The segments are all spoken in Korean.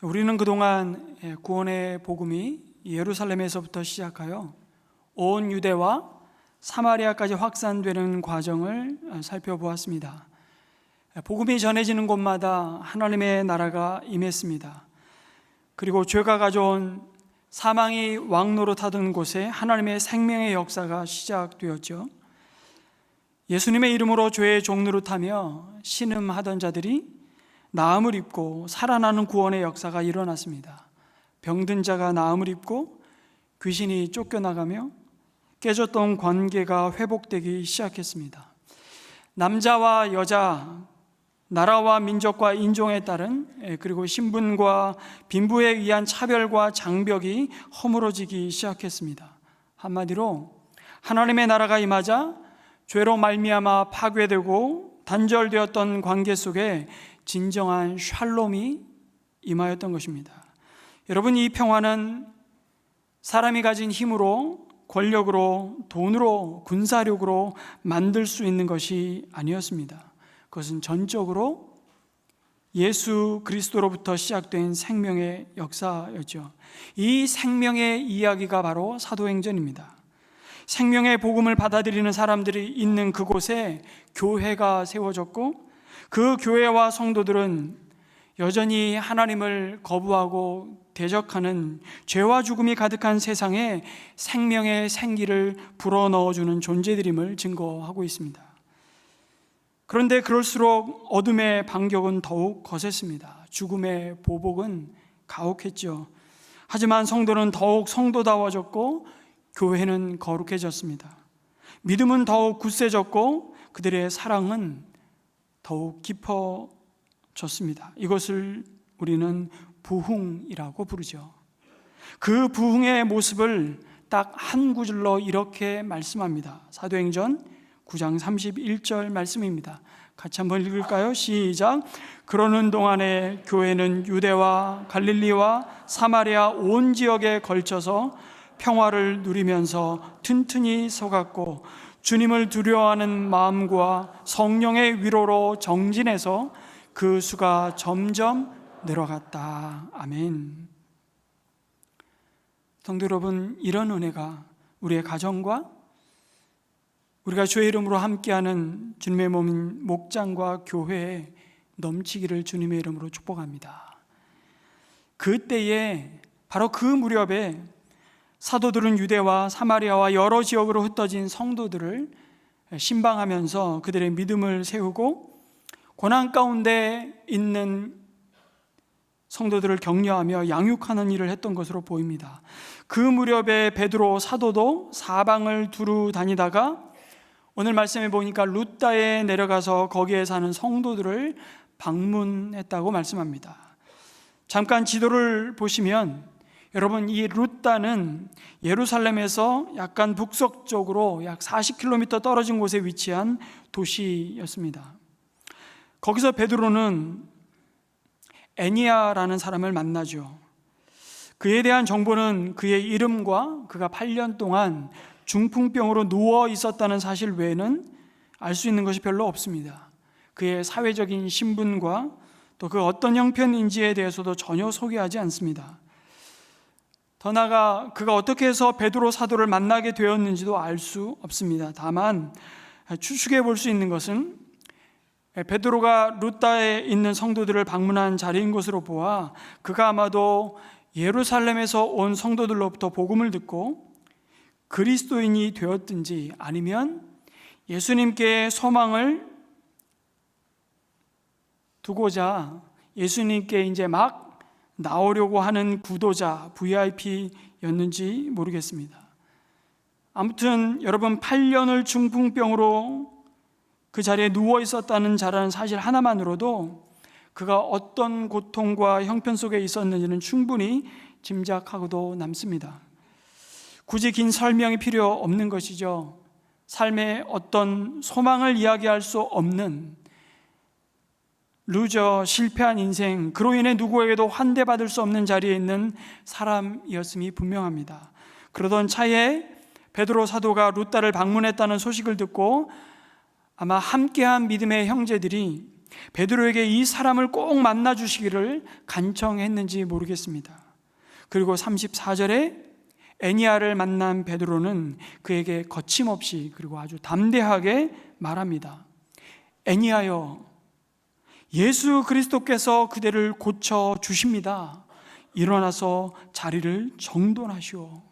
우리는 그동안 구원의 복음이 예루살렘에서부터 시작하여 온 유대와 사마리아까지 확산되는 과정을 살펴보았습니다. 복음이 전해지는 곳마다 하나님의 나라가 임했습니다. 그리고 죄가 가져온 사망이 왕노릇하던 곳에 하나님의 생명의 역사가 시작되었죠. 예수님의 이름으로 죄의 종노릇하며 신음하던 자들이 나음을 입고 살아나는 구원의 역사가 일어났습니다. 병든 자가 나음을 입고 귀신이 쫓겨나가며 깨졌던 관계가 회복되기 시작했습니다. 남자와 여자, 나라와 민족과 인종에 따른 그리고 신분과 빈부에 의한 차별과 장벽이 허물어지기 시작했습니다. 한마디로 하나님의 나라가 임하자 죄로 말미암아 파괴되고 단절되었던 관계 속에 진정한 샬롬이 임하였던 것입니다. 여러분, 이 평화는 사람이 가진 힘으로, 권력으로, 돈으로, 군사력으로 만들 수 있는 것이 아니었습니다. 그것은 전적으로 예수 그리스도로부터 시작된 생명의 역사였죠. 이 생명의 이야기가 바로 사도행전입니다. 생명의 복음을 받아들이는 사람들이 있는 그곳에 교회가 세워졌고, 그 교회와 성도들은 여전히 하나님을 거부하고 대적하는 죄와 죽음이 가득한 세상에 생명의 생기를 불어넣어주는 존재들임을 증거하고 있습니다. 그런데 그럴수록 어둠의 반격은 더욱 거셌습니다. 죽음의 보복은 가혹했죠. 하지만 성도는 더욱 성도다워졌고 교회는 거룩해졌습니다. 믿음은 더욱 굳세졌고 그들의 사랑은 더욱 깊어졌습니다. 이것을 우리는 부흥이라고 부르죠. 그 부흥의 모습을 딱 한 구절로 이렇게 말씀합니다. 사도행전 9장 31절 말씀입니다. 같이 한번 읽을까요? 시작. 그러는 동안에 교회는 유대와 갈릴리와 사마리아 온 지역에 걸쳐서 평화를 누리면서 튼튼히 서갔고 주님을 두려워하는 마음과 성령의 위로로 정진해서 그 수가 점점 늘어갔다. 아멘. 성도 여러분, 이런 은혜가 우리의 가정과 우리가 주의 이름으로 함께하는 주님의 몸인 목장과 교회에 넘치기를 주님의 이름으로 축복합니다. 그때에 바로 그 무렵에 사도들은 유대와 사마리아와 여러 지역으로 흩어진 성도들을 신방하면서 그들의 믿음을 세우고 고난 가운데 있는 성도들을 격려하며 양육하는 일을 했던 것으로 보입니다. 그 무렵에 베드로 사도도 사방을 두루 다니다가 오늘 말씀해 보니까 루다에 내려가서 거기에 사는 성도들을 방문했다고 말씀합니다. 잠깐 지도를 보시면 여러분, 이 루다는 예루살렘에서 약간 북서쪽으로 약 40km 떨어진 곳에 위치한 도시였습니다. 거기서 베드로는 애니아라는 사람을 만나죠. 그에 대한 정보는 그의 이름과 그가 8년 동안 중풍병으로 누워 있었다는 사실 외에는 알 수 있는 것이 별로 없습니다. 그의 사회적인 신분과 또 그 어떤 형편인지에 대해서도 전혀 소개하지 않습니다. 더 나아가 그가 어떻게 해서 베드로 사도를 만나게 되었는지도 알 수 없습니다. 다만 추측해 볼 수 있는 것은 베드로가 루다에 있는 성도들을 방문한 자리인 것으로 보아 그가 아마도 예루살렘에서 온 성도들로부터 복음을 듣고 그리스도인이 되었든지 아니면 예수님께 소망을 두고자 예수님께 이제 막 나오려고 하는 구도자, VIP였는지 모르겠습니다. 아무튼 여러분, 8년을 중풍병으로 그 자리에 누워 있었다는 자라는 사실 하나만으로도 그가 어떤 고통과 형편 속에 있었는지는 충분히 짐작하고도 남습니다. 굳이 긴 설명이 필요 없는 것이죠. 삶의 어떤 소망을 이야기할 수 없는 루저, 실패한 인생, 그로 인해 누구에게도 환대받을 수 없는 자리에 있는 사람이었음이 분명합니다. 그러던 차에 베드로 사도가 루다를 방문했다는 소식을 듣고 아마 함께한 믿음의 형제들이 베드로에게 이 사람을 꼭 만나 주시기를 간청했는지 모르겠습니다. 그리고 34절에 애니야를 만난 베드로는 그에게 거침없이 그리고 아주 담대하게 말합니다. 애니야여, 예수 그리스도께서 그대를 고쳐 주십니다. 일어나서 자리를 정돈하시오.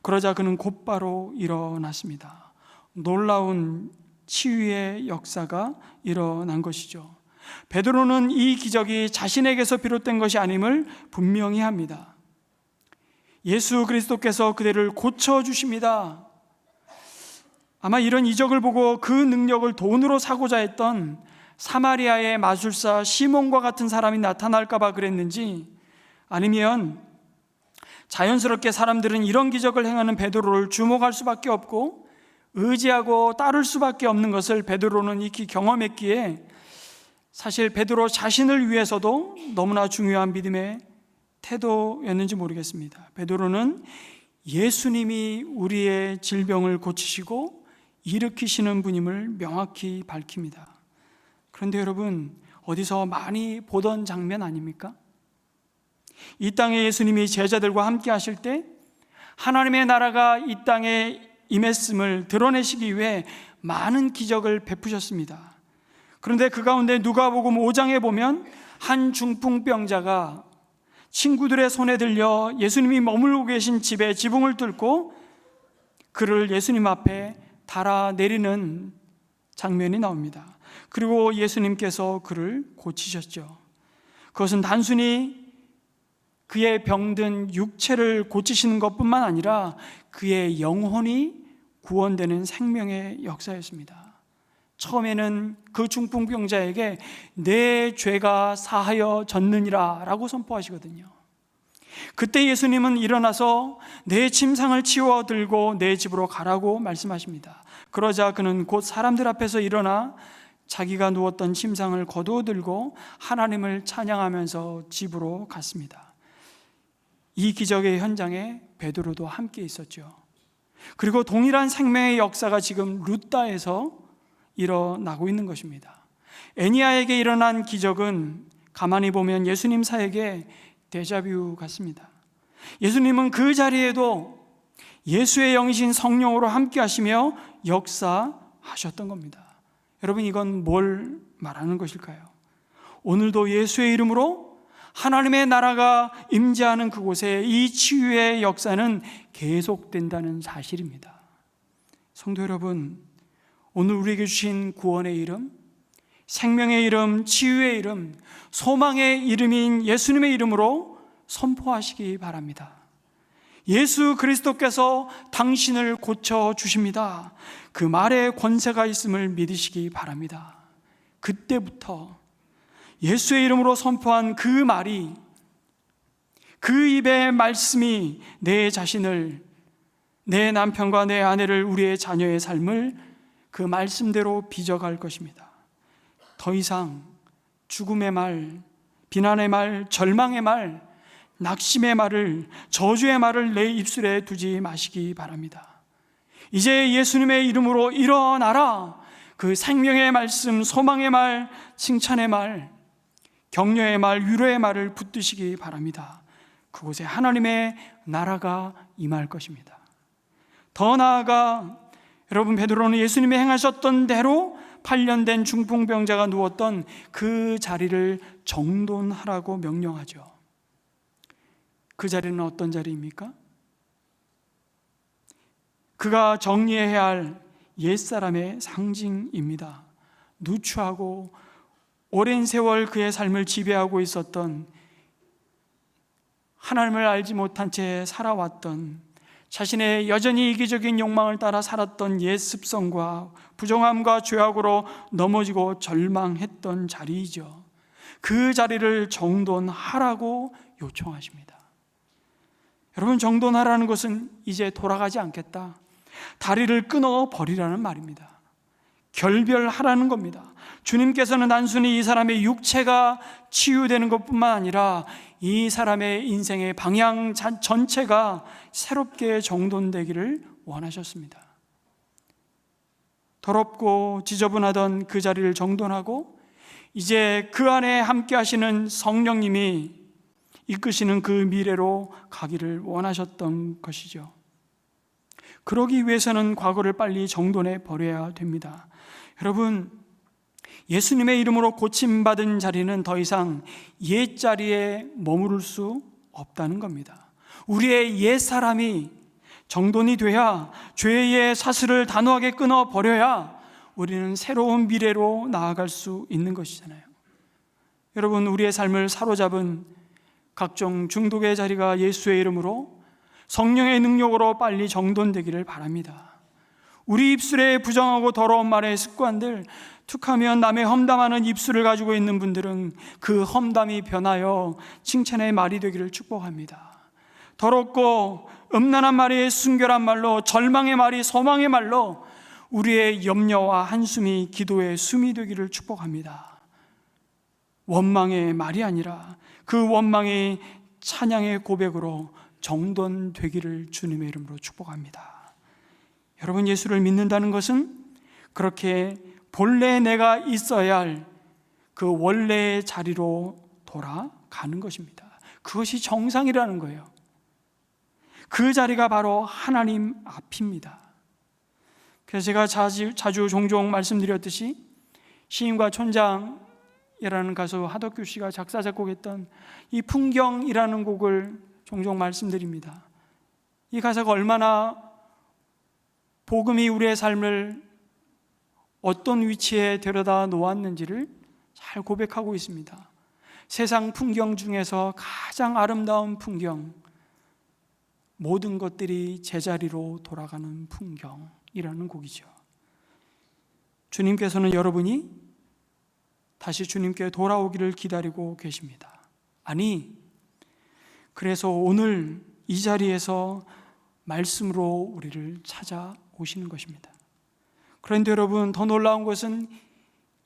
그러자 그는 곧바로 일어났습니다. 놀라운 치유의 역사가 일어난 것이죠. 베드로는 이 기적이 자신에게서 비롯된 것이 아님을 분명히 합니다. 예수 그리스도께서 그대를 고쳐주십니다. 아마 이런 이적을 보고 그 능력을 돈으로 사고자 했던 사마리아의 마술사 시몬과 같은 사람이 나타날까 봐 그랬는지, 아니면 자연스럽게 사람들은 이런 기적을 행하는 베드로를 주목할 수밖에 없고 의지하고 따를 수밖에 없는 것을 베드로는 익히 경험했기에 사실 베드로 자신을 위해서도 너무나 중요한 믿음의 태도였는지 모르겠습니다. 베드로는 예수님이 우리의 질병을 고치시고 일으키시는 분임을 명확히 밝힙니다. 그런데 여러분, 어디서 많이 보던 장면 아닙니까? 이 땅에 예수님이 제자들과 함께 하실 때 하나님의 나라가 이 땅에 임했음을 드러내시기 위해 많은 기적을 베푸셨습니다. 그런데 그 가운데 누가복음 5장에 보면 한 중풍병자가 친구들의 손에 들려 예수님이 머물고 계신 집에 지붕을 뚫고 그를 예수님 앞에 달아내리는 장면이 나옵니다. 그리고 예수님께서 그를 고치셨죠. 그것은 단순히 그의 병든 육체를 고치시는 것뿐만 아니라 그의 영혼이 구원되는 생명의 역사였습니다. 처음에는 그 중풍병자에게 내 죄가 사하여 졌느니라 라고 선포하시거든요. 그때 예수님은 일어나서 내 침상을 치워 들고 내 집으로 가라고 말씀하십니다. 그러자 그는 곧 사람들 앞에서 일어나 자기가 누웠던 침상을 거두어 들고 하나님을 찬양하면서 집으로 갔습니다. 이 기적의 현장에 베드로도 함께 있었죠. 그리고 동일한 생명의 역사가 지금 루다에서 일어나고 있는 것입니다. 애니야에게 일어난 기적은 가만히 보면 예수님 사에게 데자뷰 같습니다. 예수님은 그 자리에도 예수의 영이신 성령으로 함께 하시며 역사하셨던 겁니다. 여러분, 이건 뭘 말하는 것일까요? 오늘도 예수의 이름으로 하나님의 나라가 임재하는 그곳에 이 치유의 역사는 계속된다는 사실입니다. 성도 여러분, 오늘 우리에게 주신 구원의 이름, 생명의 이름, 치유의 이름, 소망의 이름인 예수님의 이름으로 선포하시기 바랍니다. 예수 그리스도께서 당신을 고쳐주십니다. 그 말에 권세가 있음을 믿으시기 바랍니다. 그때부터 예수의 이름으로 선포한 그 말이, 그 입의 말씀이 내 자신을, 내 남편과 내 아내를, 우리의 자녀의 삶을 그 말씀대로 빚어갈 것입니다. 더 이상 죽음의 말, 비난의 말, 절망의 말, 낙심의 말을, 저주의 말을 내 입술에 두지 마시기 바랍니다. 이제 예수님의 이름으로 일어나라. 그 생명의 말씀, 소망의 말, 칭찬의 말, 격려의 말, 위로의 말을 붙드시기 바랍니다. 그곳에 하나님의 나라가 임할 것입니다. 더 나아가 여러분, 베드로는 예수님이 행하셨던 대로 8년 된 중풍병자가 누웠던 그 자리를 정돈하라고 명령하죠. 그 자리는 어떤 자리입니까? 그가 정리해야 할 옛사람의 상징입니다. 누추하고 오랜 세월 그의 삶을 지배하고 있었던, 하나님을 알지 못한 채 살아왔던, 자신의 여전히 이기적인 욕망을 따라 살았던 옛 습성과 부정함과 죄악으로 넘어지고 절망했던 자리이죠. 그 자리를 정돈하라고 요청하십니다. 여러분, 정돈하라는 것은 이제 돌아가지 않겠다, 다리를 끊어 버리라는 말입니다. 결별하라는 겁니다. 주님께서는 단순히 이 사람의 육체가 치유되는 것뿐만 아니라 이 사람의 인생의 방향 전체가 새롭게 정돈되기를 원하셨습니다. 더럽고 지저분하던 그 자리를 정돈하고 이제 그 안에 함께 하시는 성령님이 이끄시는 그 미래로 가기를 원하셨던 것이죠. 그러기 위해서는 과거를 빨리 정돈해 버려야 됩니다. 여러분, 예수님의 이름으로 고침받은 자리는 더 이상 옛 자리에 머무를 수 없다는 겁니다. 우리의 옛 사람이 정돈이 돼야, 죄의 사슬을 단호하게 끊어 버려야 우리는 새로운 미래로 나아갈 수 있는 것이잖아요. 여러분, 우리의 삶을 사로잡은 각종 중독의 자리가 예수의 이름으로 성령의 능력으로 빨리 정돈되기를 바랍니다. 우리 입술에 부정하고 더러운 말의 습관들, 툭하면 남의 험담하는 입술을 가지고 있는 분들은 그 험담이 변하여 칭찬의 말이 되기를 축복합니다. 더럽고 음란한 말이 순결한 말로, 절망의 말이 소망의 말로 우리의 염려와 한숨이 기도의 숨이 되기를 축복합니다. 원망의 말이 아니라 그 원망이 찬양의 고백으로 정돈되기를 주님의 이름으로 축복합니다. 여러분, 예수를 믿는다는 것은 그렇게 본래 내가 있어야 할 그 원래의 자리로 돌아가는 것입니다. 그것이 정상이라는 거예요. 그 자리가 바로 하나님 앞입니다. 그래서 제가 자주 종종 말씀드렸듯이 시인과 촌장이라는 가수 하덕규 씨가 작사 작곡했던 이 풍경이라는 곡을 종종 말씀드립니다. 이 가사가 얼마나 복음이 우리의 삶을 어떤 위치에 데려다 놓았는지를 잘 고백하고 있습니다. 세상 풍경 중에서 가장 아름다운 풍경, 모든 것들이 제자리로 돌아가는 풍경이라는 곡이죠. 주님께서는 여러분이 다시 주님께 돌아오기를 기다리고 계십니다. 아니, 그래서 오늘 이 자리에서 말씀으로 우리를 찾아오시는 것입니다. 그런데 여러분, 더 놀라운 것은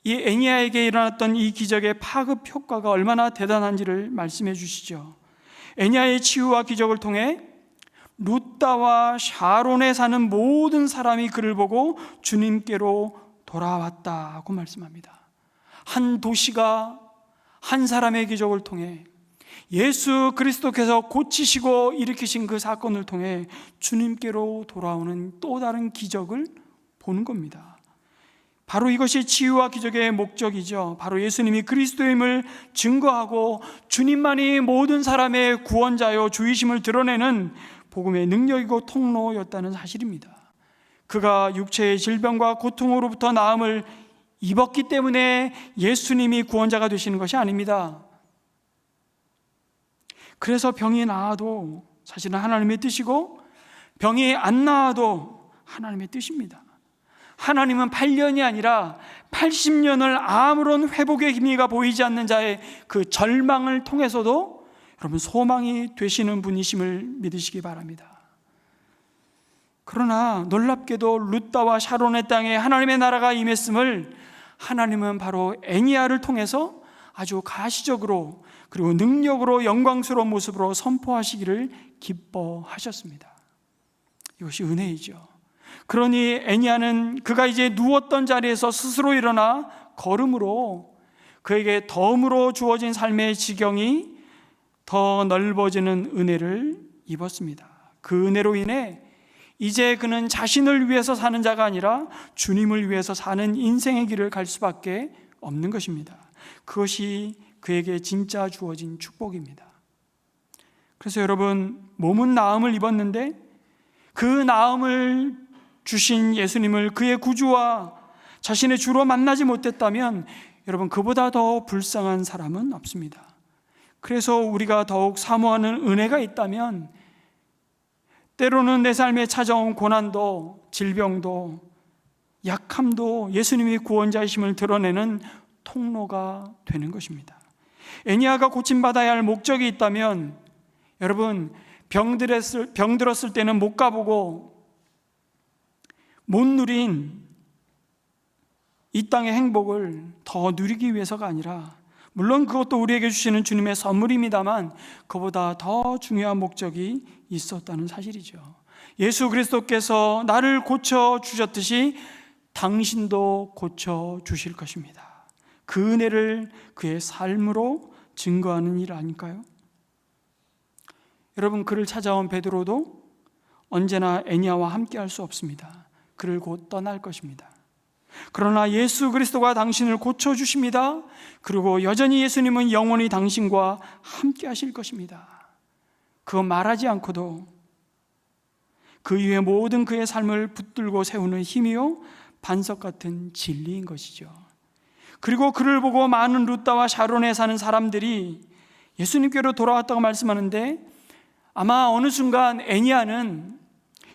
이 애니야에게 일어났던 이 기적의 파급 효과가 얼마나 대단한지를 말씀해 주시죠. 애니야의 치유와 기적을 통해 룻다와 샤론에 사는 모든 사람이 그를 보고 주님께로 돌아왔다고 말씀합니다. 한 도시가 한 사람의 기적을 통해, 예수 그리스도께서 고치시고 일으키신 그 사건을 통해 주님께로 돌아오는 또 다른 기적을 보는 겁니다. 바로 이것이 치유와 기적의 목적이죠. 바로 예수님이 그리스도임을 증거하고 주님만이 모든 사람의 구원자요 주이심을 드러내는 복음의 능력이고 통로였다는 사실입니다. 그가 육체의 질병과 고통으로부터 나음을 입었기 때문에 예수님이 구원자가 되시는 것이 아닙니다. 그래서 병이 나아도 사실은 하나님의 뜻이고, 병이 안 나아도 하나님의 뜻입니다. 하나님은 8년이 아니라 80년을 아무런 회복의 기미가 보이지 않는 자의 그 절망을 통해서도 여러분 소망이 되시는 분이심을 믿으시기 바랍니다. 그러나 놀랍게도 룻다와 샤론의 땅에 하나님의 나라가 임했음을 하나님은 바로 애니야를 통해서 아주 가시적으로 그리고 능력으로 영광스러운 모습으로 선포하시기를 기뻐하셨습니다. 이것이 은혜이죠. 그러니 애니야는 그가 이제 누웠던 자리에서 스스로 일어나 걸음으로 그에게 덤으로 주어진 삶의 지경이 더 넓어지는 은혜를 입었습니다. 그 은혜로 인해 이제 그는 자신을 위해서 사는 자가 아니라 주님을 위해서 사는 인생의 길을 갈 수밖에 없는 것입니다. 그것이 그에게 진짜 주어진 축복입니다. 그래서 여러분, 몸은 나음을 입었는데 그 나음을 주신 예수님을 그의 구주와 자신의 주로 만나지 못했다면 여러분, 그보다 더 불쌍한 사람은 없습니다. 그래서 우리가 더욱 사모하는 은혜가 있다면 때로는 내 삶에 찾아온 고난도, 질병도, 약함도 예수님이 구원자이심을 드러내는 통로가 되는 것입니다. 애니야가 고침받아야 할 목적이 있다면 여러분, 병들었을 때는 못 가보고 못 누린 이 땅의 행복을 더 누리기 위해서가 아니라, 물론 그것도 우리에게 주시는 주님의 선물입니다만 그보다 더 중요한 목적이 있었다는 사실이죠. 예수 그리스도께서 나를 고쳐주셨듯이 당신도 고쳐 주실 것입니다. 그 은혜를 그의 삶으로 증거하는 일 아닐까요? 여러분, 그를 찾아온 베드로도 언제나 애니야와 함께 할 수 없습니다. 그를 곧 떠날 것입니다. 그러나 예수 그리스도가 당신을 고쳐주십니다. 그리고 여전히 예수님은 영원히 당신과 함께 하실 것입니다. 그거 말하지 않고도 그 이후에 모든 그의 삶을 붙들고 세우는 힘이요 반석 같은 진리인 것이죠. 그리고 그를 보고 많은 루다와 샤론에 사는 사람들이 예수님께로 돌아왔다고 말씀하는데, 아마 어느 순간 애니야는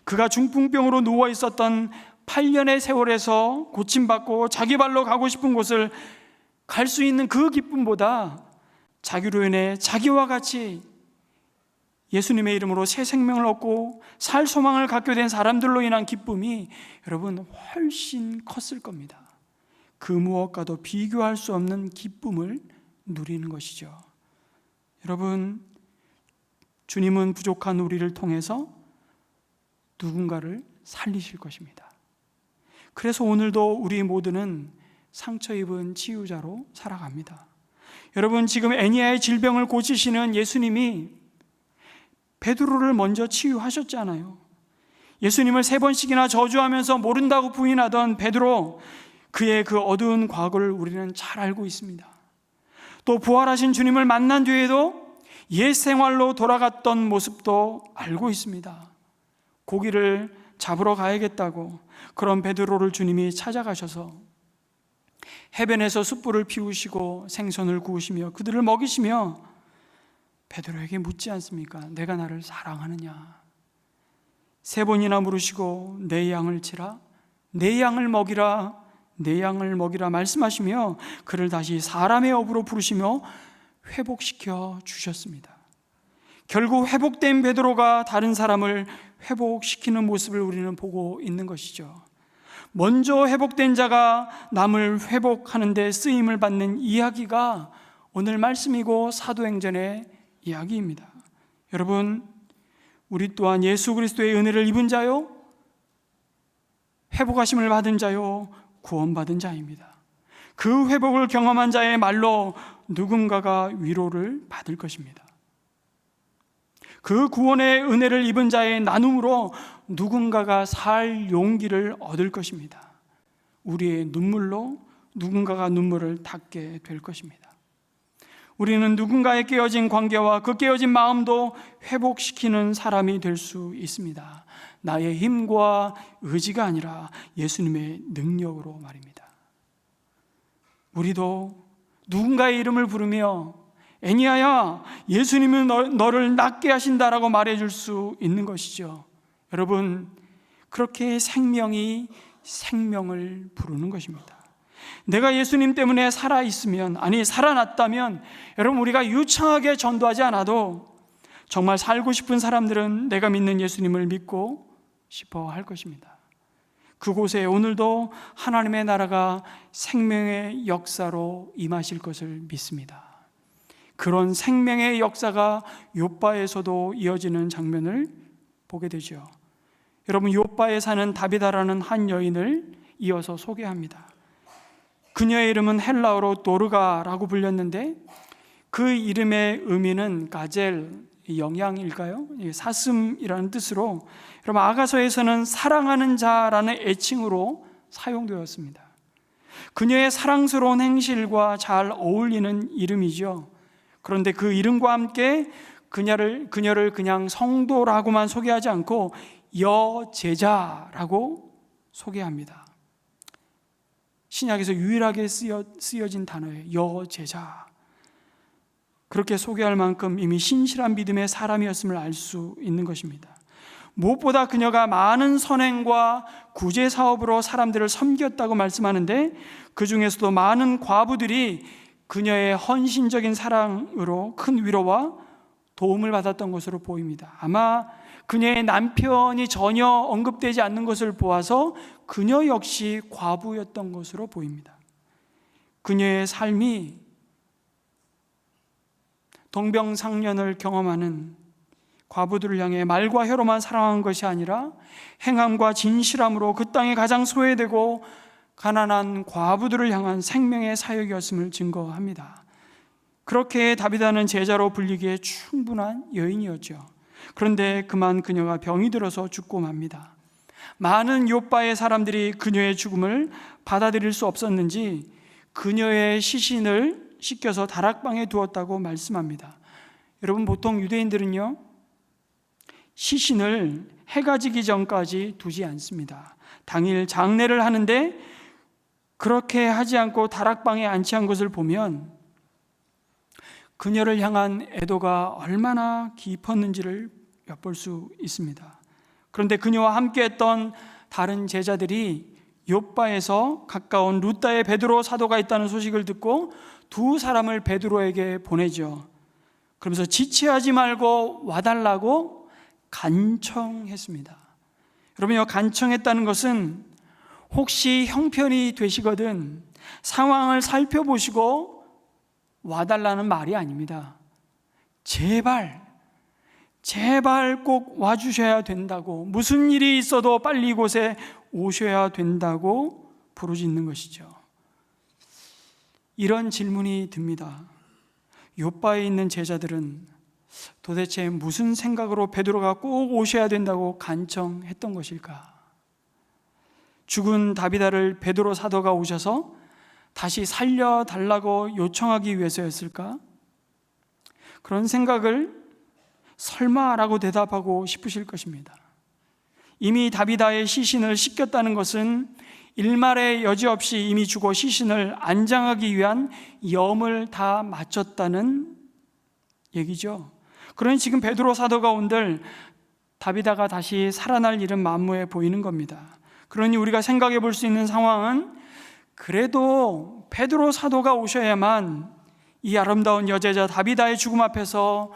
그가 중풍병으로 누워 있었던 8년의 세월에서 고침받고 자기 발로 가고 싶은 곳을 갈 수 있는 그 기쁨보다 자기로 인해 자기와 같이 예수님의 이름으로 새 생명을 얻고 살 소망을 갖게 된 사람들로 인한 기쁨이 여러분 훨씬 컸을 겁니다. 그 무엇과도 비교할 수 없는 기쁨을 누리는 것이죠. 여러분, 주님은 부족한 우리를 통해서 누군가를 살리실 것입니다. 그래서 오늘도 우리 모두는 상처 입은 치유자로 살아갑니다. 여러분, 지금 애니야의 질병을 고치시는 예수님이 베드로를 먼저 치유하셨잖아요. 예수님을 3번씩이나 저주하면서 모른다고 부인하던 베드로, 그의 그 어두운 과거를 우리는 잘 알고 있습니다. 또 부활하신 주님을 만난 뒤에도 옛 생활로 돌아갔던 모습도 알고 있습니다. 고기를 잡으러 가야겠다고 그런 베드로를 주님이 찾아가셔서 해변에서 숯불을 피우시고 생선을 구우시며 그들을 먹이시며 베드로에게 묻지 않습니까? 내가 나를 사랑하느냐? 3번이나 물으시고 내 양을 치라, 내 양을 먹이라, 내 양을 먹이라 말씀하시며 그를 다시 사람의 업으로 부르시며 회복시켜 주셨습니다. 결국 회복된 베드로가 다른 사람을 회복시키는 모습을 우리는 보고 있는 것이죠. 먼저 회복된 자가 남을 회복하는 데 쓰임을 받는 이야기가 오늘 말씀이고 사도행전의 이야기입니다. 여러분, 우리 또한 예수 그리스도의 은혜를 입은 자요, 회복하심을 받은 자요, 구원받은 자입니다. 그 회복을 경험한 자의 말로 누군가가 위로를 받을 것입니다. 그 구원의 은혜를 입은 자의 나눔으로 누군가가 살 용기를 얻을 것입니다. 우리의 눈물로 누군가가 눈물을 닦게 될 것입니다. 우리는 누군가의 깨어진 관계와 그 깨어진 마음도 회복시키는 사람이 될 수 있습니다. 나의 힘과 의지가 아니라 예수님의 능력으로 말입니다. 우리도 누군가의 이름을 부르며 애니야야, 예수님은 너를 낫게 하신다라고 말해줄 수 있는 것이죠. 여러분, 그렇게 생명이 생명을 부르는 것입니다. 내가 예수님 때문에 살아있으면, 아니 살아났다면, 여러분, 우리가 유창하게 전도하지 않아도 정말 살고 싶은 사람들은 내가 믿는 예수님을 믿고 싶어 할 것입니다. 그곳에 오늘도 하나님의 나라가 생명의 역사로 임하실 것을 믿습니다. 그런 생명의 역사가 욥바에서도 이어지는 장면을 보게 되죠. 여러분, 욥바에 사는 다비다라는 한 여인을 이어서 소개합니다. 그녀의 이름은 헬라어로 도르가라고 불렸는데 그 이름의 의미는 가젤, 영양일까요? 사슴이라는 뜻으로, 여러분, 아가서에서는 사랑하는 자라는 애칭으로 사용되었습니다. 그녀의 사랑스러운 행실과 잘 어울리는 이름이죠. 그런데 그 이름과 함께 그녀를 그냥 성도라고만 소개하지 않고 여제자라고 소개합니다. 신약에서 유일하게 쓰여진 단어예요. 여제자. 그렇게 소개할 만큼 이미 신실한 믿음의 사람이었음을 알 수 있는 것입니다. 무엇보다 그녀가 많은 선행과 구제 사업으로 사람들을 섬겼다고 말씀하는데, 그 중에서도 많은 과부들이 그녀의 헌신적인 사랑으로 큰 위로와 도움을 받았던 것으로 보입니다. 아마 그녀의 남편이 전혀 언급되지 않는 것을 보아서 그녀 역시 과부였던 것으로 보입니다. 그녀의 삶이 동병상련을 경험하는 과부들을 향해 말과 혀로만 사랑한 것이 아니라 행함과 진실함으로 그 땅에 가장 소외되고 가난한 과부들을 향한 생명의 사역이었음을 증거합니다. 그렇게 다비다는 제자로 불리기에 충분한 여인이었죠. 그런데 그만 그녀가 병이 들어서 죽고 맙니다. 많은 욥바의 사람들이 그녀의 죽음을 받아들일 수 없었는지 그녀의 시신을 씻겨서 다락방에 두었다고 말씀합니다. 여러분, 보통 유대인들은요, 시신을 해가 지기 전까지 두지 않습니다. 당일 장례를 하는데 그렇게 하지 않고 다락방에 안치한 것을 보면 그녀를 향한 애도가 얼마나 깊었는지를 엿볼 수 있습니다. 그런데 그녀와 함께했던 다른 제자들이 욥바에서 가까운 루다의 베드로 사도가 있다는 소식을 듣고 두 사람을 베드로에게 보내죠. 그러면서 지체하지 말고 와달라고 간청했습니다. 여러분요, 간청했다는 것은 혹시 형편이 되시거든 상황을 살펴보시고 와달라는 말이 아닙니다. 제발 꼭 와주셔야 된다고, 무슨 일이 있어도 빨리 이곳에 오셔야 된다고 부르짖는 것이죠. 이런 질문이 듭니다. 욥바에 있는 제자들은 도대체 무슨 생각으로 베드로가 꼭 오셔야 된다고 간청했던 것일까? 죽은 다비다를 베드로 사도가 오셔서 다시 살려달라고 요청하기 위해서였을까? 그런 생각을 설마라고 대답하고 싶으실 것입니다. 이미 다비다의 시신을 씻겼다는 것은 일말의 여지 없이 이미 죽어 시신을 안장하기 위한 염을 다 마쳤다는 얘기죠. 그러니 지금 베드로 사도가 온들 다비다가 다시 살아날 일은 만무해 보이는 겁니다. 그러니 우리가 생각해 볼 수 있는 상황은 그래도 베드로 사도가 오셔야만 이 아름다운 여제자 다비다의 죽음 앞에서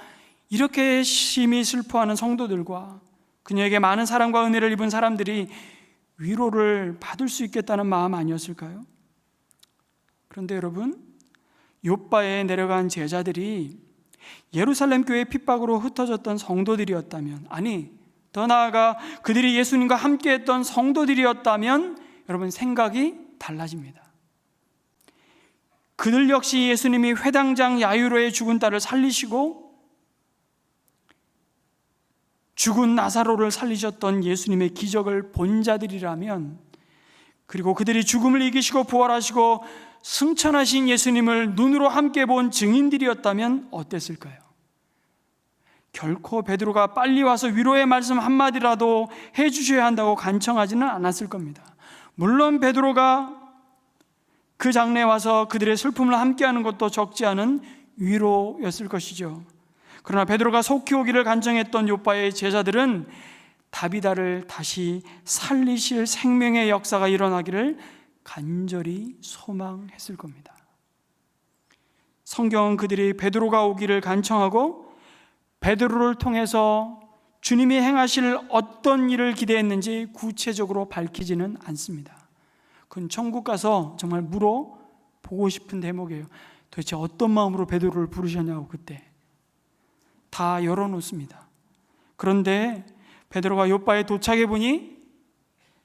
이렇게 심히 슬퍼하는 성도들과 그녀에게 많은 사랑과 은혜를 입은 사람들이 위로를 받을 수 있겠다는 마음 아니었을까요? 그런데 여러분, 욥바에 내려간 제자들이 예루살렘 교회 핍박으로 흩어졌던 성도들이었다면, 아니 더 나아가 그들이 예수님과 함께했던 성도들이었다면 여러분, 생각이 달라집니다. 그들 역시 예수님이 회당장 야이로의 죽은 딸을 살리시고 죽은 나사로를 살리셨던 예수님의 기적을 본 자들이라면, 그리고 그들이 죽음을 이기시고 부활하시고 승천하신 예수님을 눈으로 함께 본 증인들이었다면 어땠을까요? 결코 베드로가 빨리 와서 위로의 말씀 한마디라도 해주셔야 한다고 간청하지는 않았을 겁니다. 물론 베드로가 그 장래에 와서 그들의 슬픔을 함께하는 것도 적지 않은 위로였을 것이죠. 그러나 베드로가 속히 오기를 간청했던 욥바의 제자들은 다비다를 다시 살리실 생명의 역사가 일어나기를 간절히 소망했을 겁니다. 성경은 그들이 베드로가 오기를 간청하고 베드로를 통해서 주님이 행하실 어떤 일을 기대했는지 구체적으로 밝히지는 않습니다. 그건 천국 가서 정말 물어보고 싶은 대목이에요. 도대체 어떤 마음으로 베드로를 부르셨냐고. 그때 다 열어놓습니다. 그런데 베드로가 욥바에 도착해 보니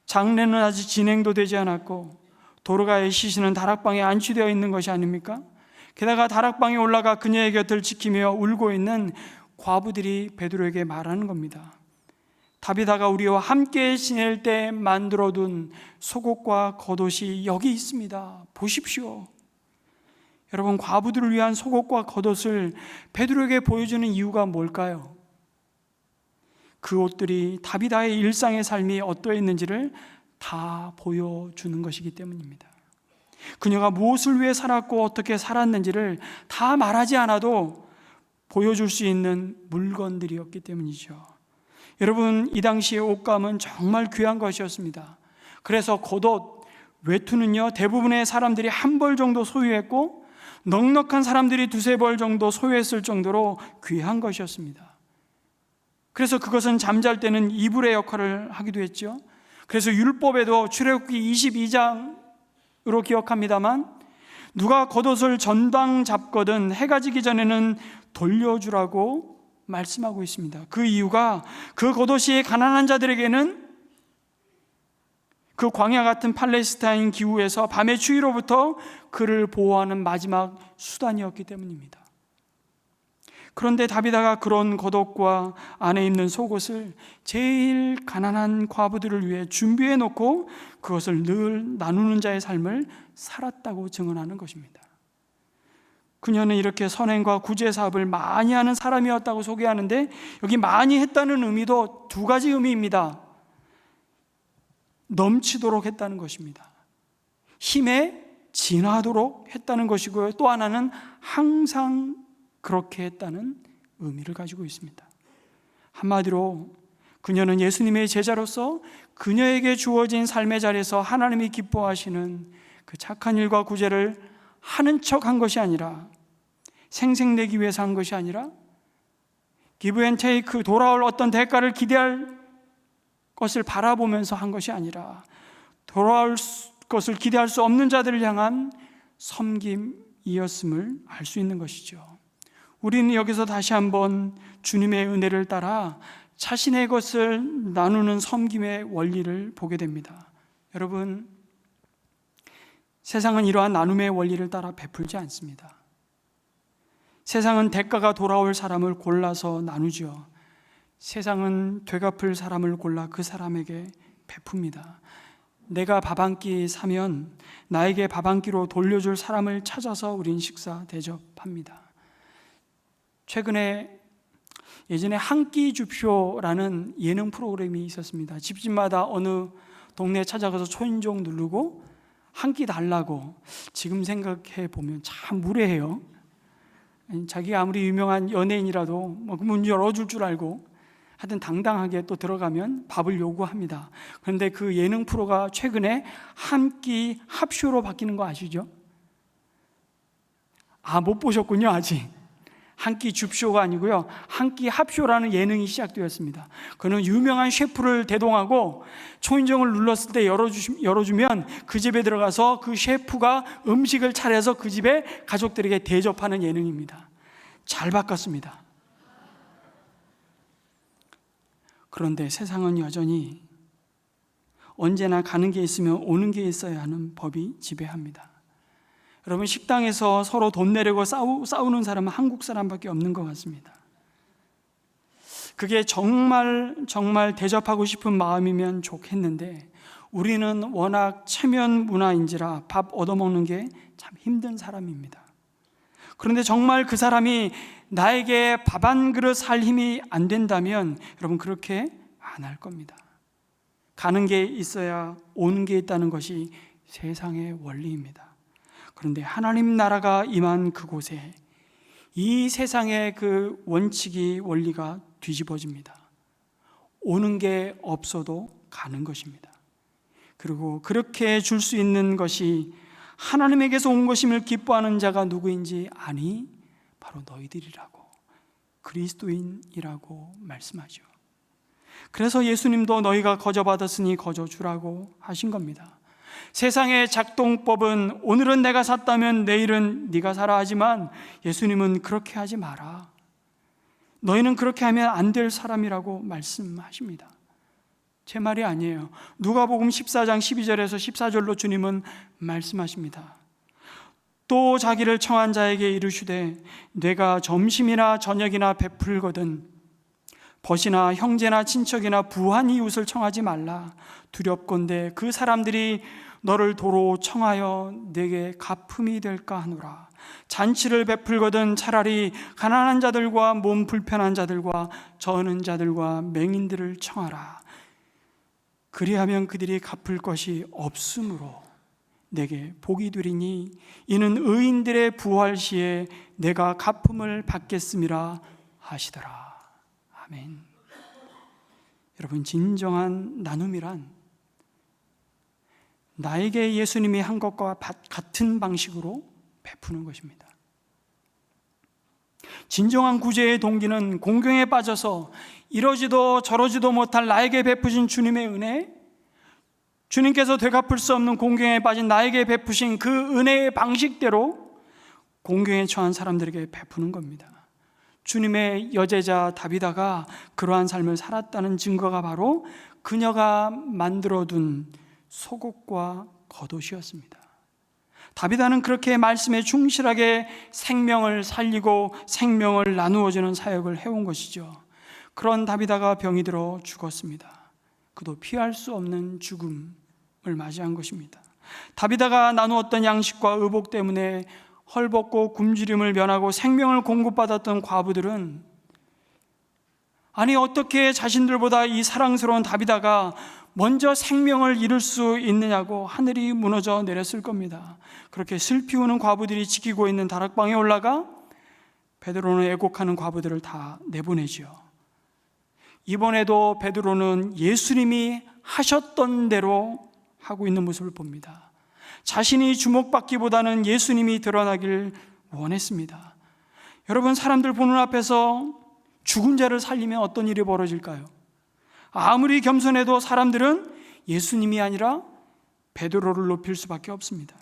장례는 아직 진행도 되지 않았고 도르가의 시신은 다락방에 안치되어 있는 것이 아닙니까? 게다가 다락방에 올라가 그녀의 곁을 지키며 울고 있는 과부들이 베드로에게 말하는 겁니다. 다비다가 우리와 함께 지낼 때 만들어둔 속옷과 겉옷이 여기 있습니다. 보십시오. 여러분, 과부들을 위한 속옷과 겉옷을 베드로에게 보여주는 이유가 뭘까요? 그 옷들이 다비다의 일상의 삶이 어떠했는지를 다 보여주는 것이기 때문입니다. 그녀가 무엇을 위해 살았고 어떻게 살았는지를 다 말하지 않아도 보여줄 수 있는 물건들이었기 때문이죠. 여러분, 이 당시의 옷감은 정말 귀한 것이었습니다. 그래서 겉옷, 외투는요, 대부분의 사람들이 한 벌 정도 소유했고 넉넉한 사람들이 두세 벌 정도 소유했을 정도로 귀한 것이었습니다. 그래서 그것은 잠잘 때는 이불의 역할을 하기도 했죠. 그래서 율법에도 출애굽기 22장으로 기억합니다만 누가 겉옷을 전당 잡거든 해가 지기 전에는 돌려주라고 말씀하고 있습니다. 그 이유가 그 겉옷이 가난한 자들에게는 그 광야 같은 팔레스타인 기후에서 밤의 추위로부터 그를 보호하는 마지막 수단이었기 때문입니다. 그런데 다비다가 그런 겉옷과 안에 입는 속옷을 제일 가난한 과부들을 위해 준비해 놓고 그것을 늘 나누는 자의 삶을 살았다고 증언하는 것입니다. 그녀는 이렇게 선행과 구제 사업을 많이 하는 사람이었다고 소개하는데, 여기 많이 했다는 의미도 두 가지 의미입니다. 넘치도록 했다는 것입니다. 힘에 진하도록 했다는 것이고요. 또 하나는 항상 그렇게 했다는 의미를 가지고 있습니다. 한마디로 그녀는 예수님의 제자로서 그녀에게 주어진 삶의 자리에서 하나님이 기뻐하시는 그 착한 일과 구제를 하는 척 한 것이 아니라, 생색내기 위해서 한 것이 아니라, give and take, 돌아올 어떤 대가를 기대할 것을 바라보면서 한 것이 아니라, 돌아올 것을 기대할 수 없는 자들을 향한 섬김이었음을 알 수 있는 것이죠. 우리는 여기서 다시 한번 주님의 은혜를 따라 자신의 것을 나누는 섬김의 원리를 보게 됩니다. 여러분, 세상은 이러한 나눔의 원리를 따라 베풀지 않습니다. 세상은 대가가 돌아올 사람을 골라서 나누죠. 세상은 되갚을 사람을 골라 그 사람에게 베풉니다. 내가 밥 한 끼 사면 나에게 밥 한 끼로 돌려줄 사람을 찾아서 우린 식사 대접합니다. 예전에 한 끼 줍쇼라는 예능 프로그램이 있었습니다. 집집마다 어느 동네에 찾아가서 초인종 누르고 한 끼 달라고. 지금 생각해 보면 참 무례해요. 자기가 아무리 유명한 연예인이라도 문 열어줄 줄 알고 하여튼 당당하게 또 들어가면 밥을 요구합니다. 그런데 그 예능 프로가 최근에 한 끼 합쇼로 바뀌는 거 아시죠? 못 보셨군요, 아직. 한 끼 줍쇼가 아니고요, 한 끼 합쇼라는 예능이 시작되었습니다. 그는 유명한 셰프를 대동하고 초인종을 눌렀을 때 열어주면 그 집에 들어가서 그 셰프가 음식을 차려서 그 집에 가족들에게 대접하는 예능입니다. 잘 바꿨습니다. 그런데 세상은 여전히 언제나 가는 게 있으면 오는 게 있어야 하는 법이 지배합니다. 여러분, 식당에서 서로 돈 내려고 싸우는 사람은 한국 사람밖에 없는 것 같습니다. 그게 정말 대접하고 싶은 마음이면 좋겠는데, 우리는 워낙 체면 문화인지라 밥 얻어먹는 게 참 힘든 사람입니다. 그런데 정말 그 사람이 나에게 밥 한 그릇 살 힘이 안 된다면 여러분, 그렇게 안 할 겁니다. 가는 게 있어야 오는 게 있다는 것이 세상의 원리입니다. 그런데 하나님 나라가 임한 그곳에 이 세상의 그 원리가 뒤집어집니다. 오는 게 없어도 가는 것입니다. 그리고 그렇게 줄 수 있는 것이 하나님에게서 온 것임을 기뻐하는 자가 누구인지 아니? 바로 너희들이라고, 그리스도인이라고 말씀하죠. 그래서 예수님도 너희가 거저 받았으니 거저 주라고 하신 겁니다. 세상의 작동법은 오늘은 내가 샀다면 내일은 네가 사라 하지만, 예수님은 그렇게 하지 마라. 너희는 그렇게 하면 안 될 사람이라고 말씀하십니다. 제 말이 아니에요. 누가복음 14장 12절에서 14절로 주님은 말씀하십니다. 또 자기를 청한 자에게 이르시되 내가 점심이나 저녁이나 베풀거든 벗이나 형제나 친척이나 부한 이웃을 청하지 말라. 두렵건대 그 사람들이 너를 도로 청하여 내게 갚음이 될까 하노라. 잔치를 베풀거든 차라리 가난한 자들과 몸 불편한 자들과 저는 자들과 맹인들을 청하라. 그리하면 그들이 갚을 것이 없으므로 내게 복이 되리니 이는 의인들의 부활 시에 내가 갚음을 받겠음이라 하시더라. 아멘. 여러분, 진정한 나눔이란 나에게 예수님이 한 것과 같은 방식으로 베푸는 것입니다. 진정한 구제의 동기는 공경에 빠져서 이러지도 저러지도 못할 나에게 베푸신 주님의 은혜, 주님께서 되갚을 수 없는 공경에 빠진 나에게 베푸신 그 은혜의 방식대로 공경에 처한 사람들에게 베푸는 겁니다. 주님의 여제자 다비다가 그러한 삶을 살았다는 증거가 바로 그녀가 만들어둔 속옷과 겉옷이었습니다. 다비다는 그렇게 말씀에 충실하게 생명을 살리고 생명을 나누어주는 사역을 해온 것이죠. 그런 다비다가 병이 들어 죽었습니다. 그도 피할 수 없는 죽음을 맞이한 것입니다. 다비다가 나누었던 양식과 의복 때문에 헐벗고 굶주림을 면하고 생명을 공급받았던 과부들은 아니 어떻게 자신들보다 이 사랑스러운 다비다가 먼저 생명을 잃을 수 있느냐고 하늘이 무너져 내렸을 겁니다. 그렇게 슬피 우는 과부들이 지키고 있는 다락방에 올라가 베드로는 애곡하는 과부들을 다 내보내지요. 이번에도 베드로는 예수님이 하셨던 대로 하고 있는 모습을 봅니다. 자신이 주목받기보다는 예수님이 드러나길 원했습니다. 여러분, 사람들 보는 앞에서 죽은 자를 살리면 어떤 일이 벌어질까요? 아무리 겸손해도 사람들은 예수님이 아니라 베드로를 높일 수밖에 없습니다.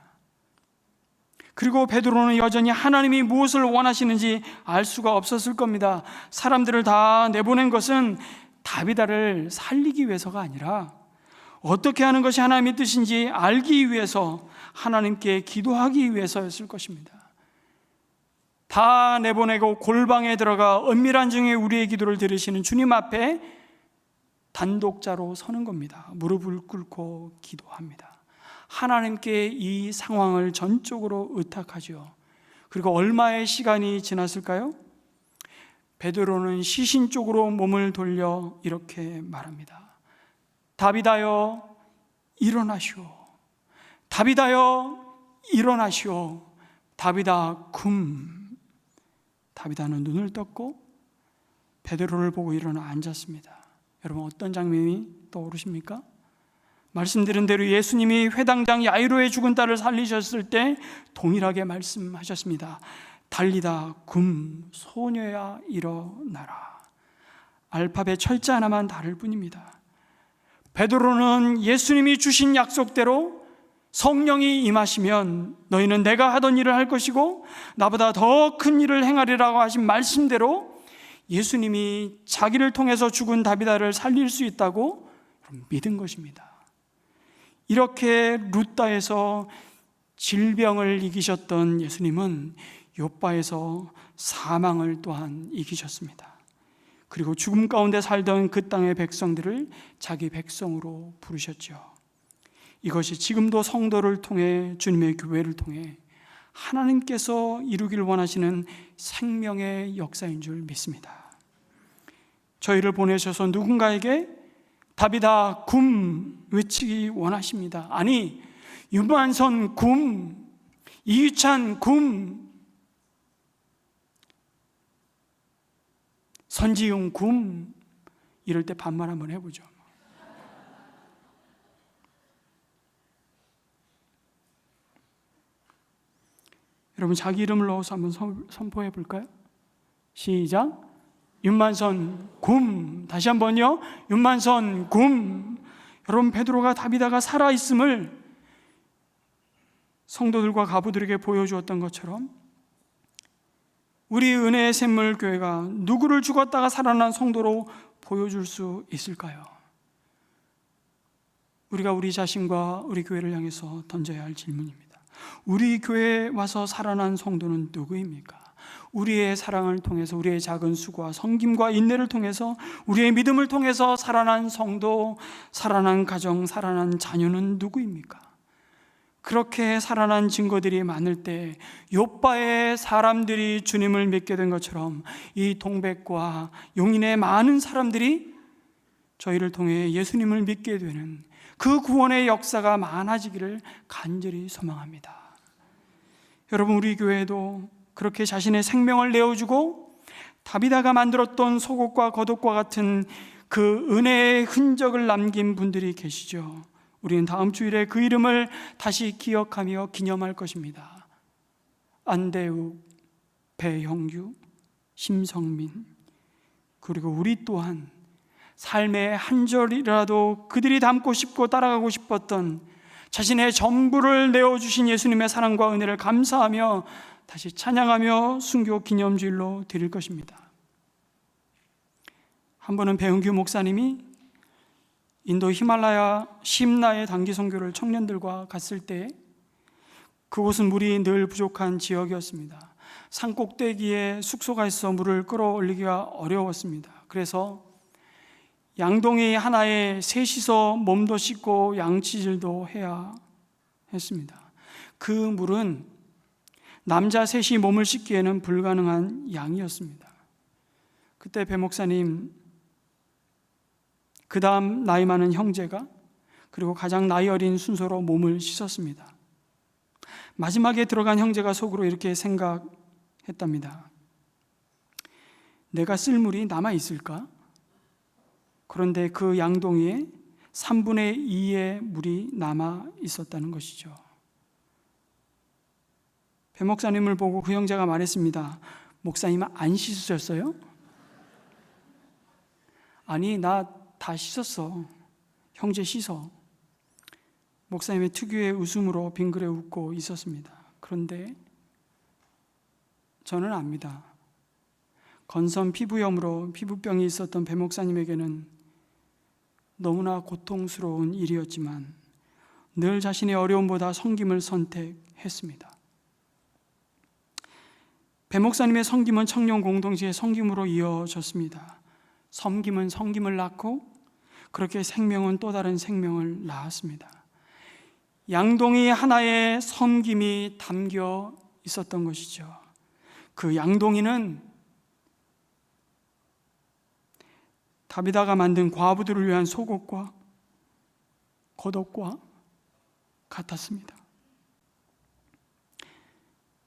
그리고 베드로는 여전히 하나님이 무엇을 원하시는지 알 수가 없었을 겁니다. 사람들을 다 내보낸 것은 다비다를 살리기 위해서가 아니라 어떻게 하는 것이 하나님의 뜻인지 알기 위해서, 하나님께 기도하기 위해서였을 것입니다. 다 내보내고 골방에 들어가 은밀한 중에 우리의 기도를 들으시는 주님 앞에 단독자로 서는 겁니다. 무릎을 꿇고 기도합니다. 하나님께 이 상황을 전적으로 의탁하죠. 그리고 얼마의 시간이 지났을까요? 베드로는 시신 쪽으로 몸을 돌려 이렇게 말합니다. 다비다여 일어나시오. 다비다여 일어나시오. 다비다 굼. 다비다는 눈을 떴고 베드로를 보고 일어나 앉았습니다. 여러분, 어떤 장면이 떠오르십니까? 말씀드린 대로 예수님이 회당장 야이로의 죽은 딸을 살리셨을 때 동일하게 말씀하셨습니다. 달리다 굼, 소녀야 일어나라. 알파벳 철자 하나만 다를 뿐입니다. 베드로는 예수님이 주신 약속대로 성령이 임하시면 너희는 내가 하던 일을 할 것이고 나보다 더 큰 일을 행하리라고 하신 말씀대로 예수님이 자기를 통해서 죽은 다비다를 살릴 수 있다고 믿은 것입니다. 이렇게 룻다에서 질병을 이기셨던 예수님은 욥바에서 사망을 또한 이기셨습니다. 그리고 죽음 가운데 살던 그 땅의 백성들을 자기 백성으로 부르셨죠. 이것이 지금도 성도를 통해, 주님의 교회를 통해 하나님께서 이루길 원하시는 생명의 역사인 줄 믿습니다. 저희를 보내셔서 누군가에게 다비다 굼 외치기 원하십니다. 아니, 유만선 굼, 이유찬 굼, 선지용 굼, 이럴 때 반말 한번 해보죠. 여러분, 자기 이름을 넣어서 한번 선포해 볼까요? 시작. 윤만선 굼. 다시 한번요. 윤만선 굼. 여러분, 베드로가 다비다가 살아있음을 성도들과 가부들에게 보여주었던 것처럼 우리 은혜의 샘물 교회가 누구를 죽었다가 살아난 성도로 보여줄 수 있을까요? 우리가 우리 자신과 우리 교회를 향해서 던져야 할 질문입니다. 우리 교회에 와서 살아난 성도는 누구입니까? 우리의 사랑을 통해서, 우리의 작은 수고와 섬김과 인내를 통해서, 우리의 믿음을 통해서 살아난 성도, 살아난 가정, 살아난 자녀는 누구입니까? 그렇게 살아난 증거들이 많을 때 욥바의 사람들이 주님을 믿게 된 것처럼 이 동백과 용인의 많은 사람들이 저희를 통해 예수님을 믿게 되는 그 구원의 역사가 많아지기를 간절히 소망합니다. 여러분, 우리 교회도 그렇게 자신의 생명을 내어주고 다비다가 만들었던 속옷과 겉옷과 같은 그 은혜의 흔적을 남긴 분들이 계시죠. 우리는 다음 주일에 그 이름을 다시 기억하며 기념할 것입니다. 안대욱, 배형규, 심성민, 그리고 우리 또한 삶의 한 절이라도 그들이 닮고 싶고 따라가고 싶었던 자신의 전부를 내어주신 예수님의 사랑과 은혜를 감사하며 다시 찬양하며 순교 기념주일로 드릴 것입니다. 한 번은 배은규 목사님이 인도 히말라야 심나의 단기 선교를 청년들과 갔을 때 그곳은 물이 늘 부족한 지역이었습니다. 산 꼭대기에 숙소가 있어 물을 끌어올리기가 어려웠습니다. 그래서 양동이 하나에 셋이서 몸도 씻고 양치질도 해야 했습니다. 그 물은 남자 셋이 몸을 씻기에는 불가능한 양이었습니다. 그때 배 목사님, 그 다음 나이 많은 형제가, 그리고 가장 나이 어린 순서로 몸을 씻었습니다. 마지막에 들어간 형제가 속으로 이렇게 생각했답니다. 내가 쓸 물이 남아 있을까? 그런데 그 양동이에 3분의 2의 물이 남아 있었다는 것이죠. 배 목사님을 보고 그 형제가 말했습니다. 목사님 안 씻으셨어요? 아니, 나 다 씻었어. 형제 씻어. 목사님의 특유의 웃음으로 빙그레 웃고 있었습니다. 그런데 저는 압니다. 건선 피부염으로 피부병이 있었던 배 목사님에게는 너무나 고통스러운 일이었지만 늘 자신의 어려움보다 섬김을 선택했습니다. 배 목사님의 섬김은 청년 공동체의 섬김으로 이어졌습니다. 섬김은 섬김을 낳고 그렇게 생명은 또 다른 생명을 낳았습니다. 양동이 하나에 섬김이 담겨 있었던 것이죠. 그 양동이는 다비다가 만든 과부들을 위한 속옷과 겉옷과 같았습니다.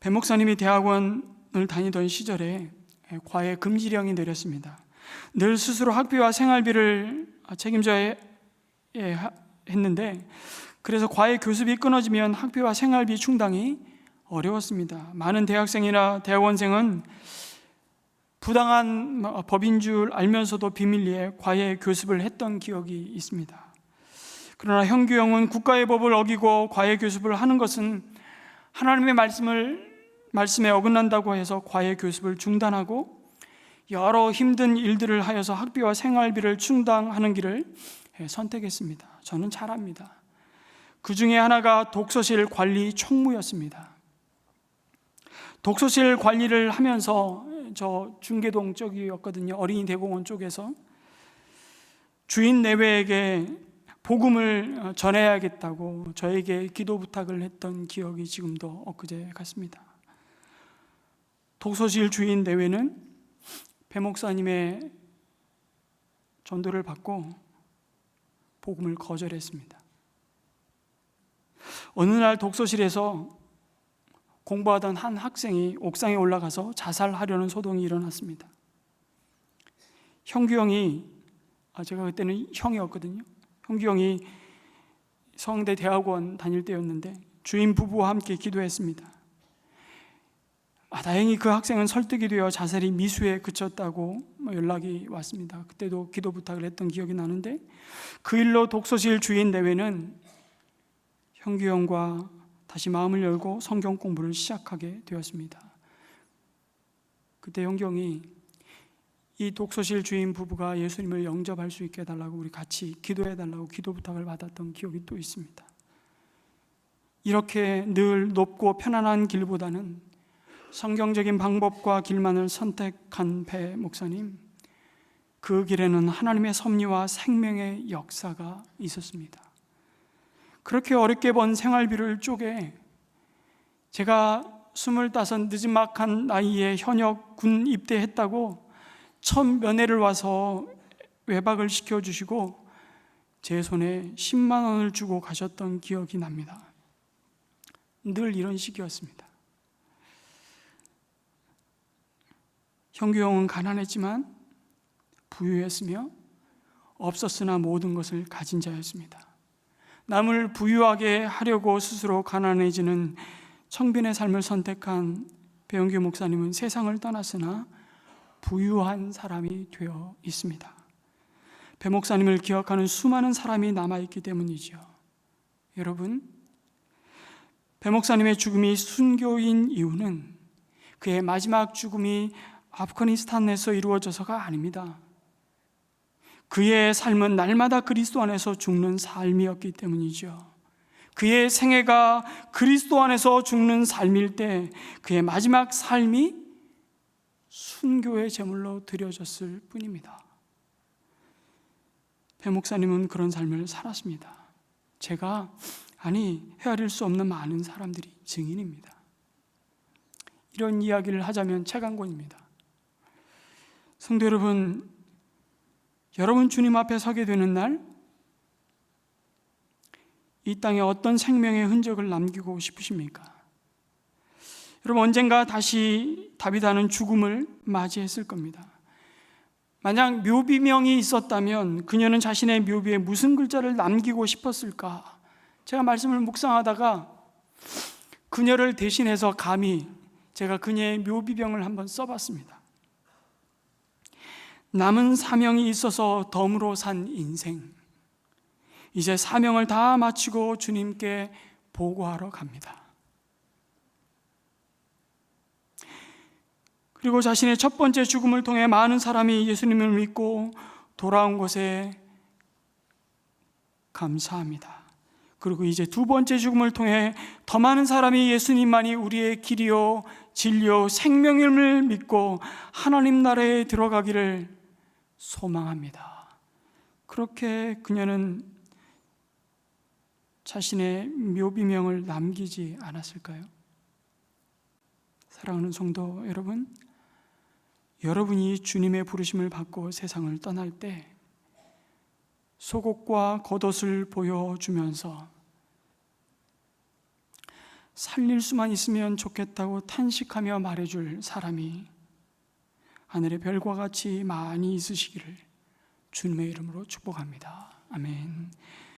배 목사님이 대학원을 다니던 시절에 과외 금지령이 내렸습니다. 늘 스스로 학비와 생활비를 책임져야 했는데, 그래서 과외 교습이 끊어지면 학비와 생활비 충당이 어려웠습니다. 많은 대학생이나 대학원생은 부당한 법인 줄 알면서도 비밀리에 과외 교습을 했던 기억이 있습니다. 그러나 현규영은 국가의 법을 어기고 과외 교습을 하는 것은 하나님의 말씀에 어긋난다고 해서 과외 교습을 중단하고 여러 힘든 일들을 하여서 학비와 생활비를 충당하는 길을 선택했습니다. 저는 잘 압니다. 그 중에 하나가 독서실 관리 총무였습니다. 독서실 관리를 하면서 저 중계동 쪽이었거든요. 어린이 대공원 쪽에서 주인 내외에게 복음을 전해야겠다고 저에게 기도 부탁을 했던 기억이 지금도 엊그제 같습니다. 독서실 주인 내외는 배 목사님의 전도를 받고 복음을 거절했습니다. 어느 날 독서실에서 공부하던 한 학생이 옥상에 올라가서 자살하려는 소동이 일어났습니다. 형규 형이, 제가 그때는 형이었거든요. 형규 형이 성대 대학원 다닐 때였는데 주인 부부와 함께 기도했습니다. 다행히 그 학생은 설득이 되어 자살이 미수에 그쳤다고 연락이 왔습니다. 그때도 기도 부탁을 했던 기억이 나는데, 그 일로 독서실 주인 내외는 형규 형과 다시 마음을 열고 성경 공부를 시작하게 되었습니다. 그때 형규 형이 이 독서실 주인 부부가 예수님을 영접할 수 있게 해달라고, 우리 같이 기도해달라고 기도 부탁을 받았던 기억이 또 있습니다. 이렇게 늘 높고 편안한 길보다는 성경적인 방법과 길만을 선택한 배 목사님, 그 길에는 하나님의 섭리와 생명의 역사가 있었습니다. 그렇게 어렵게 번 생활비를 쪼개 제가 25 늦지막한 나이에 현역 군 입대했다고 첫 면회를 와서 외박을 시켜주시고 제 손에 10만 원을 주고 가셨던 기억이 납니다. 늘 이런 식이었습니다. 형규 형은 가난했지만 부유했으며 없었으나 모든 것을 가진 자였습니다. 남을 부유하게 하려고 스스로 가난해지는 청빈의 삶을 선택한 배영규 목사님은 세상을 떠났으나 부유한 사람이 되어 있습니다. 배 목사님을 기억하는 수많은 사람이 남아있기 때문이죠. 여러분, 배 목사님의 죽음이 순교인 이유는 그의 마지막 죽음이 아프가니스탄에서 이루어져서가 아닙니다. 그의 삶은 날마다 그리스도 안에서 죽는 삶이었기 때문이죠. 그의 생애가 그리스도 안에서 죽는 삶일 때 그의 마지막 삶이 순교의 제물로 드려졌을 뿐입니다. 배 목사님은 그런 삶을 살았습니다. 제가 헤아릴 수 없는 많은 사람들이 증인입니다. 이런 이야기를 하자면 책 한 권입니다. 성도 여러분, 여러분 주님 앞에 서게 되는 날, 이 땅에 어떤 생명의 흔적을 남기고 싶으십니까? 여러분, 언젠가 다시 다비다는 죽음을 맞이했을 겁니다. 만약 묘비명이 있었다면 그녀는 자신의 묘비에 무슨 글자를 남기고 싶었을까? 제가 말씀을 묵상하다가 그녀를 대신해서 감히 제가 그녀의 묘비명을 한번 써봤습니다. 남은 사명이 있어서 덤으로 산 인생, 이제 사명을 다 마치고 주님께 보고하러 갑니다. 그리고 자신의 첫 번째 죽음을 통해 많은 사람이 예수님을 믿고 돌아온 것에 감사합니다. 그리고 이제 두 번째 죽음을 통해 더 많은 사람이 예수님만이 우리의 길이요 진리요 생명임을 믿고 하나님 나라에 들어가기를 소망합니다. 그렇게 그녀는 자신의 묘비명을 남기지 않았을까요? 사랑하는 성도 여러분, 여러분이 주님의 부르심을 받고 세상을 떠날 때 속옷과 겉옷을 보여주면서 살릴 수만 있으면 좋겠다고 탄식하며 말해줄 사람이 하늘의 별과 같이 많이 있으시기를 주님의 이름으로 축복합니다. 아멘.